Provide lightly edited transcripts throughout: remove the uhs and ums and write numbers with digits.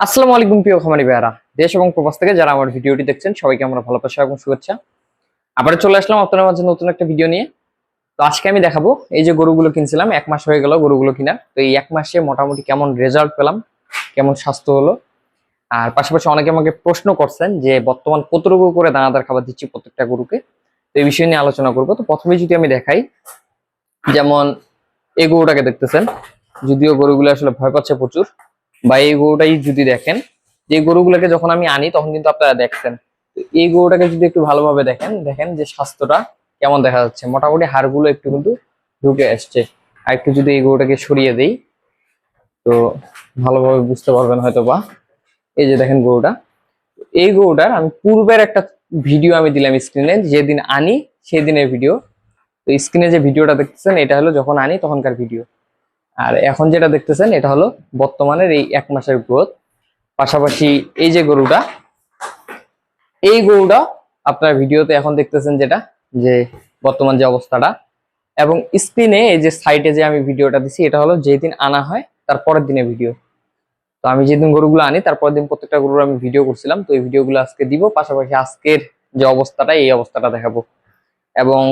আসসালামু আলাইকুম প্রিয় খামারি ভাইয়ারা, দেশ এবং প্রবাস থেকে যারা আমার ভিডিওটি দেখছেন সবাইকে আমরা ভালোবাসা এবং শুভেচ্ছা। আবার চলে আসলাম আপনাদের মাঝে নতুন একটা ভিডিও নিয়ে। তো আজকে আমি দেখাবো এই যে গরুগুলো কিনছিলাম, 1 মাস হয়ে গেল গরুগুলো কিনা। তো এই 1 মাসে মোটামুটি কেমন রেজাল্ট পেলাম, কেমন স্বাস্থ্য হলো। আর পাশাপাশি অনেকে আমাকে প্রশ্ন করছেন যে বর্তমান কতটুকু করে দানাদার খাবার দিচ্ছি প্রত্যেকটা গরুকে। তো এই বিষয় নিয়ে আলোচনা করবো। তো প্রথমে যদি আমি দেখাই, যেমন এই গরুটাকে দেখতেছেন, যদিও গরুগুলো আসলে ভয় পাচ্ছে প্রচুর, বা এই গরুটাই যদি দেখেন, যে গরুগুলোকে যখন আমি আনি তখন কিন্তু আপনারা দেখছেন। তো এই গরুটাকে যদি একটু ভালোভাবে দেখেন, দেখেন যে স্বাস্থ্যটা কেমন দেখা যাচ্ছে, মোটামুটি হাড়গুলো একটু কিন্তু ঢুকে আসছে। আর একটু যদি এই গরুটাকে সরিয়ে দেই তো ভালোভাবে বুঝতে পারবেন হয়তো বা। এই যে দেখেন গরুটা, এই গরুটার আমি পূর্বের একটা ভিডিও আমি দিলাম স্ক্রিনে, যেদিন আনি সেদিনের ভিডিও। তো স্ক্রিনে যে ভিডিওটা দেখতেছেন এটা হলো যখন আনি তখনকার ভিডিও, আর এখন যেটা দেখতেছেন এটা হলো বর্তমানের এই 1 মাসের গ্রোথ। পাশাপাশি এই যে গরুটা, এই গরুটা আপনার ভিডিওতে এখন দেখতেছেন যেটা, যে বর্তমান যে অবস্থাটা। এবং স্ক্রিনে এই যে সাইটে যে আমি ভিডিওটা দিছি এটা হলো যেদিন আনা হয় তার পরের দিনের ভিডিও। তো আমি যেদিন গরুগুলো আনি তারপরের দিন প্রত্যেকটা গরুর আমি ভিডিও করছিলাম। তো এই ভিডিওগুলো আজকে দিব, পাশাপাশি আজকের যে অবস্থাটা এই অবস্থাটা দেখাবো। এবং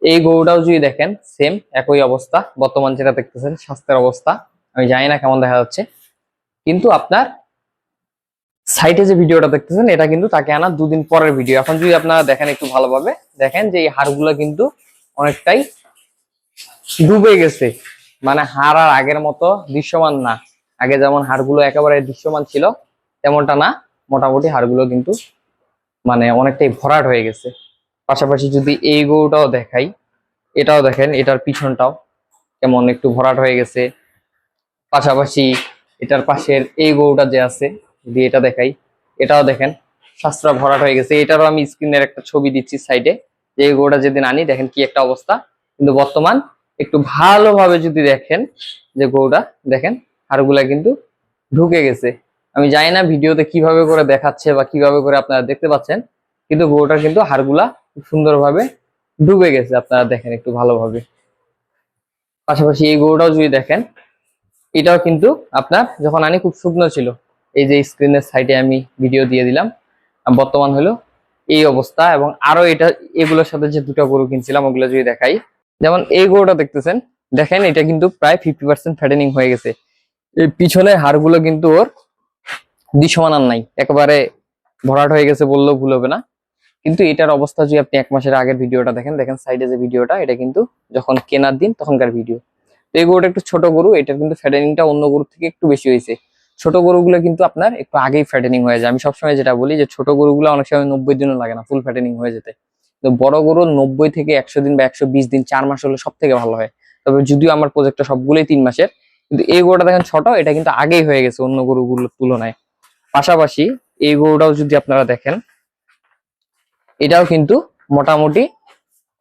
এই গরুটাও যদি দেখেন সেম একই অবস্থা, বর্তমান যেটা দেখতেছেন স্বাস্থ্যের অবস্থা আমি জানি না কেমন দেখা যাচ্ছে, কিন্তু আপনার সাইটে যে ভিডিওটা দেখতেছেন এটা কিন্তু তাকে আনা 2 দিন পরের ভিডিও। এখন যদি আপনারা দেখেন একটু ভালোভাবে দেখেন যে এই হাড়গুলো কিন্তু অনেকটাই ডুবে গেছে, মানে হাড় আর আগের মতো দৃশ্যমান না। আগে যেমন হাড়গুলো একেবারে দৃশ্যমান ছিল তেমনটা না, মোটামুটি হাড়গুলো কিন্তু মানে অনেকটাই ভরাট হয়ে গেছে। পাশাপাশি যদি এই গরুটাও দেখাই, এটাও দেখেন, এটার পিছনটাও কেমন একটু ভরাট হয়ে গেছে। পাশাপাশি এটার পাশের এই গরুটা যে আছে, যদি এটা দেখাই, এটাও দেখেন স্বাস্থ্য ভরাট হয়ে গেছে। এটারও আমি স্ক্রিনের একটা ছবি দিচ্ছি সাইডে, যে এই গরুটা যেদিন আনি দেখেন কি একটা অবস্থা। কিন্তু বর্তমান একটু ভালোভাবে যদি দেখেন যে গরুটা দেখেন হাড়গুলা কিন্তু ঢুকে গেছে। আমি জানি না ভিডিওতে কিভাবে করে দেখাচ্ছে বা কিভাবে করে আপনারা দেখতে পাচ্ছেন, কিন্তু গরুটার কিন্তু হাড়গুলা খুব সুন্দরভাবে ডুবে গেছে, আপনারা দেখেন একটু ভালোভাবে। পাশাপাশি এই গরুটাও যদি দেখেন, এটাও কিন্তু আপনার যখন আনি খুব শুকনো ছিল। এই যে স্ক্রিনের সাইডে আমি ভিডিও দিয়ে দিলাম, বর্তমান হলো এই অবস্থা। এবং আরো এটা এগুলোর সাথে যে দুটো গরু কিনছিলাম ওগুলো যদি দেখাই, যেমন এই গরুটা দেখতেছেন, দেখেন এটা কিন্তু প্রায় 50% ফ্যাটেনিং হয়ে গেছে। এই পিছনের হাড়গুলো কিন্তু ওর দৃশ্যমান আর নাই, একেবারে ভরাট হয়ে গেছে বললেও ভুল হবে না। কিন্তু এটার অবস্থা যদি আপনি 1 মাসের আগের ভিডিওটা দেখেন, দেখেন সাইডে যে ভিডিওটা, এটা কিন্তু যখন কেনার দিন তখনকার ভিডিও। তো এই গরুটা একটু ছোট গরু, এটার কিন্তু ফ্যাটেনিংটা অন্য গরুর থেকে একটু বেশি হয়েছে। ছোট গরুগুলো কিন্তু আপনার একটু আগেই ফ্যাটেনিং হয়ে যায়। আমি সবসময় যেটা বলি যে ছোট গরুগুলো অনেক সময় 90 দিনও লাগে না ফুল ফ্যাটেনিং হয়ে যেতে। তো বড় গরু 90 থেকে 100 দিন বা 120 দিন, 4 মাস হলে সব থেকে ভালো হয়। তবে যদিও আমার প্রজেক্টটা সবগুলোই 3 মাসের, কিন্তু এই গরুটা দেখেন ছোট, এটা কিন্তু আগেই হয়ে গেছে অন্য গরুগুলোর তুলনায়। পাশাপাশি এই গরুটাও যদি আপনারা দেখেন, এটাও কিন্তু মোটামুটি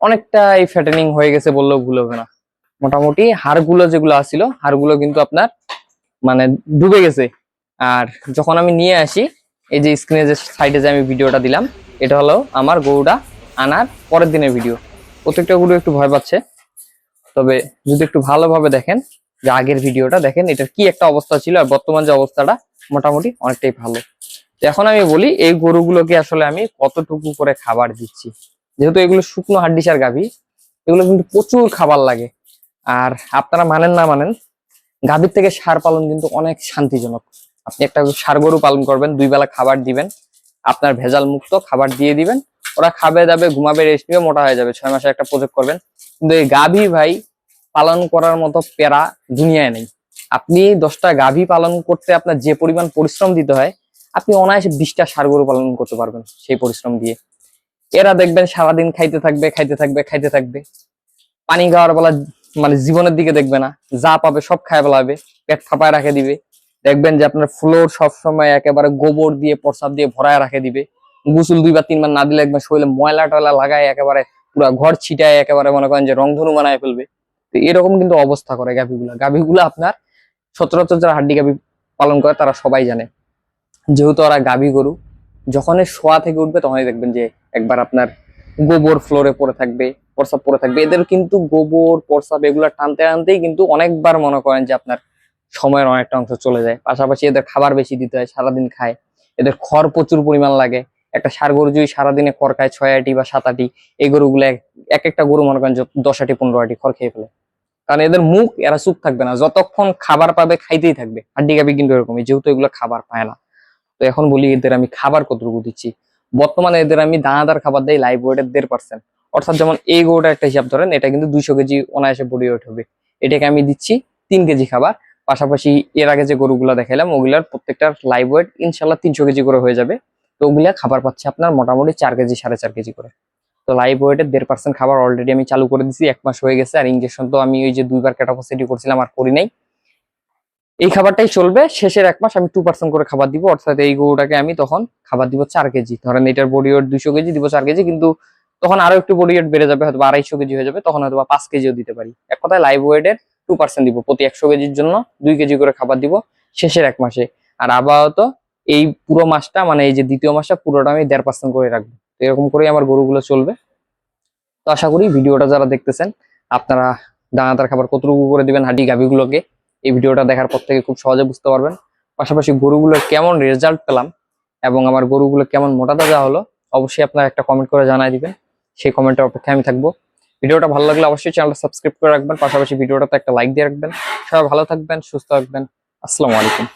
অনেকটাই ফ্যাটেনিং হয়ে গেছে বললেও ভুল হবে না। মোটামুটি হাড়গুলো যেগুলো আছিল হাড়গুলো কিন্তু আপনার মানে ডুবে গেছে। আর যখন আমি নিয়ে আসি, এই যে স্ক্রিনে যে সাইডে যে আমি ভিডিওটা দিলাম, এটা হলো আমার গরুটা আনার পরের দিনের ভিডিও। প্রত্যেকটা গরু একটু ভয় পাচ্ছে, তবে যদি একটু ভালোভাবে দেখেন যে আগের ভিডিওটা দেখেন এটার কি একটা অবস্থা ছিল আর বর্তমান যে অবস্থাটা মোটামুটি অনেকটাই ভালো। তো এখন আমি বলি এই গরুগুলোকে আসলে আমি কতটুকু করে খাবার দিচ্ছি। যেহেতু এগুলো শুকনো হাড্ডিসার গাভী, এগুলো কিন্তু প্রচুর খাবার লাগে। আর আপনারা মানেন না মানেন, গাভীর থেকে ষাঁড় পালন কিন্তু অনেক শান্তিজনক। আপনি একটা ষাঁড় গরু পালন করবেন, 2 বেলা খাবার দিবেন, আপনার ভেজাল মুক্ত খাবার দিয়ে দিবেন, ওরা খাবে দাবে ঘুমাবে রেস্ট নিবে, মোটা হয়ে যাবে, 6 মাসে একটা প্রজেক্ট করবেন। কিন্তু এই গাভী ভাই পালন করার মতো প্যারা দুনিয়ায় নেই। আপনি 10টা গাভী পালন করতে আপনার যে পরিমাণ পরিশ্রম দিতে হয়, আপনি অনায়াসে 20টা ষাঁড় গরু পালন করতে পারবেন সেই পরিশ্রম দিয়ে। এরা দেখবেন সারাদিন খাইতে থাকবে খাইতে থাকবে খাইতে থাকবে, পানি খাওয়ার বেলা মানে জীবনের দিকে দেখবে না, যা পাবে সব খায় ফেলাবে, পেট ফাঁপায় রাখে দিবে। দেখবেন যে আপনার ফ্লোর সবসময় একেবারে গোবর দিয়ে প্রসাব দিয়ে ভরায় রাখে দিবে। গোসল 2 বার 3 বার না দিলে একবার শরীরে ময়লা টয়লা লাগায় একেবারে পুরা ঘর ছিটায় একেবারে মনে করেন যে রংধনু বানায় ফেলবে। তো এরকম কিন্তু অবস্থা করে গাভীগুলা। গাভীগুলা আপনার সচরাচর যারা হাড্ডি গাভী পালন করে তারা সবাই জানে, যেহেতু ওরা গাভী গরু, যখনই শোয়া থেকে উঠবে তখনই দেখবেন যে একবার আপনার গোবর ফ্লোরে পড়ে থাকবে, প্রসাব পড়ে থাকবে। এদের কিন্তু গোবর প্রসাব এগুলা টানতে টানতেই কিন্তু অনেকবার মনে করেন যে আপনার সময়ের অনেকটা অংশ চলে যায়। পাশাপাশি এদের খাবার বেশি দিতে হয়, সারাদিন খায়, এদের খড় প্রচুর পরিমাণ লাগে। একটা ষাঁড় গরু যদি সারাদিনে খড় খায় 6 আটি বা 7 আটি, এই গরুগুলো এক একটা গরু মনে করেন যে 10 আটি 15 আটি খড় খেয়ে ফেলে। কারণ এদের মুখ, এরা চুপ থাকবে না, যতক্ষণ খাবার পাবে খাইতেই থাকবে। হাড্ডি গাভী কিন্তু এরকমই, যেহেতু এগুলো খাবার পায় না। তো এখন বলি এদের আমি খাবার কতটুকু দিচ্ছি। বর্তমানে এদের আমি দানাদার খাবার দেই লাইভ ওয়েটের 1.5%। অর্থাৎ যেমন এই গরুটা একটা হিসাব ধরেন, এটা কিন্তু 200 কেজি অনায়াসে বডি ওয়েট হবে। এটাকে আমি দিচ্ছি 3 কেজি খাবার। পাশাপাশি এর আগে যে গরুগুলো দেখাইলাম ওগুলার প্রত্যেকটার লাইভ ওয়েট ইনশাল্লাহ 300 কেজি করে হয়ে যাবে। তো ওগুলা খাবার পাচ্ছে আপনার মোটামুটি 4 কেজি 4.5 কেজি করে। তো লাইভ ওয়েটের 1.5% খাবার অলরেডি আমি চালু করে দিচ্ছি, 1 মাস হয়ে গেছে। আর ইনজেকশন তো আমি ওই যে 2বার ক্যাটাপোসিটি করছিলাম আর করি নাই। এই খাবারটাই চলবে। শেষের 1 মাস আমি 2% করে খাবার দিব, অর্থাৎ এই গরুটাকে আমি তখন খাবার দিব 4 কেজি। ধরেন এটার বডি ওয়েট 200 কেজি, দিব 4 কেজি, কিন্তু তখন আরো একটু বডি ওয়েট বেড়ে যাবে, হয়তো 250 কেজি হয়ে যাবে, তখন হয়তো 5 কেজিও দিতে পারি। এক কথায় লাইভ ওয়েটের 2% দিব, প্রতি 100 কেজির জন্য 2 কেজি করে খাবার দিব শেষের 1 মাসে। আর আপাতত এই পুরো মাসটা, মানে এই যে দ্বিতীয় মাসটা পুরোটা আমি 1.5% করে রাখবো। তো এরকম করেই আমার গরুগুলো চলবে। তো আশা করি ভিডিওটা যারা দেখতেছেন আপনারা দানাদার খাবার কতটুকু করে দিবেন হাড্ডি গাভীগুলোকে, এই ভিডিওটা দেখার পর থেকে খুব সহজে বুঝতে পারবেন। পাশাপাশি গরুগুলোর কেমন রেজাল্ট পেলাম এবং আমার গরুগুলো কেমন মোটা তাজা হলো, অবশ্যই আপনারা একটা কমেন্ট করে জানাই দিবেন। সেই কমেন্টের অপেক্ষায় আমি থাকবো। ভিডিওটা ভালো লাগলে অবশ্যই চ্যানেলটা সাবস্ক্রাইব করে রাখবেন, পাশাপাশি ভিডিওটাতে একটা লাইক দিয়ে রাখবেন। সবাই ভালো থাকবেন, সুস্থ থাকবেন। আসসালামু আলাইকুম।